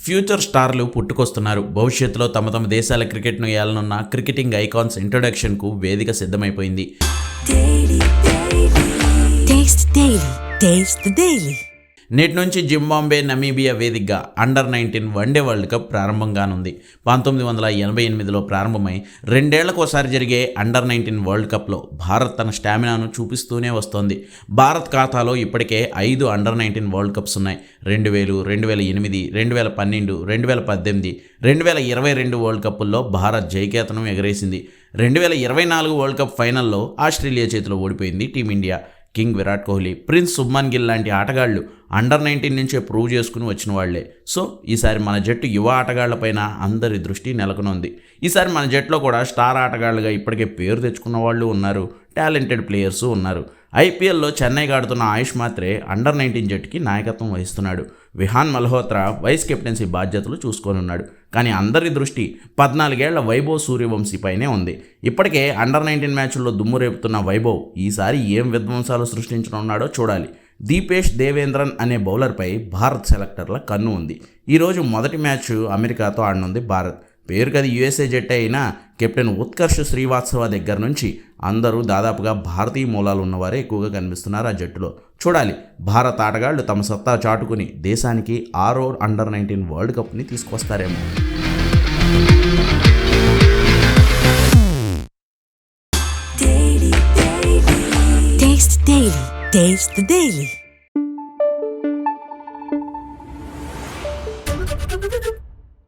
Future స్టార్లు పుట్టుకొస్తున్నారు. భవిష్యత్తులో తమ దేశాల క్రికెట్ను ఏలనున్న క్రికెటింగ్ ఐకాన్స్ ఇంట్రొడక్షన్కు వేదిక సిద్ధమైపోయింది. నేటి నుంచి జింబాబ్వే, నమీబియా వేదికగా అండర్-19 వన్డే వరల్డ్ కప్ ప్రారంభంగానుంది. 1988లో ప్రారంభమై 2 ఏళ్లకోసారి జరిగే అండర్-19 వరల్డ్ కప్లో భారత్ తన స్టామినాను చూపిస్తూనే వస్తోంది. భారత్ ఖాతాలో ఇప్పటికే 5 అండర్-19 వరల్డ్ కప్స్ ఉన్నాయి. 2000, 2008, 2012, 2018, 2022 వరల్డ్ కప్పుల్లో భారత్ జయకేతనం ఎగరేసింది. 2024 వరల్డ్ కప్ ఫైనల్లో ఆస్ట్రేలియా చేతిలో ఓడిపోయింది team India. King Virat Kohli, prince Shubman Gill లాంటి ఆటగాళ్లు అండర్-19 నుంచే ప్రూవ్ చేసుకుని వచ్చిన వాళ్లే. సో ఈసారి మన జట్టు యువ ఆటగాళ్లపైన అందరి దృష్టి నెలకొనుంది. ఈసారి మన జట్టులో కూడా స్టార్ ఆటగాళ్లుగా ఇప్పటికే పేరు తెచ్చుకున్న వాళ్ళు ఉన్నారు, టాలెంటెడ్ ప్లేయర్స్ ఉన్నారు. ఐపీఎల్లో చెన్నైకి ఆడుతున్న ఆయుష్ మాత్రే అండర్-19 జట్టుకి నాయకత్వం వహిస్తున్నాడు. విహాన్ మల్హోత్రా వైస్ కెప్టెన్సీ బాధ్యతలు చూసుకోనున్నాడు. కానీ అందరి దృష్టి 14 ఏళ్ల వైభవ్ సూర్యవంశీపైనే ఉంది. ఇప్పటికే అండర్-19 మ్యాచ్ల్లో దుమ్ము రేపుతున్న వైభవ్ ఈసారి ఏం విధ్వంసాలు సృష్టించనున్నాడో చూడాలి. దీపేష్ దేవేంద్రన్ అనే బౌలర్పై భారత్ సెలెక్టర్ల కన్ను ఉంది. ఈరోజు మొదటి మ్యాచ్ అమెరికాతో ఆడనుంది భారత్. పేరుకది యుఎస్ఏ జట్టు అయినా కెప్టెన్ ఉత్కర్ష్ శ్రీవాత్సవ దగ్గర నుంచి అందరూ దాదాపుగా భారతీయ మూలాలు ఉన్నవారే ఎక్కువగా కనిపిస్తున్నారు ఆ జట్టులో. చూడాలి, భారత ఆటగాళ్లు తమ సత్తా చాటుకుని దేశానికి 6వ అండర్-19 వరల్డ్ కప్ని తీసుకొస్తారేమో. Taste the Daily.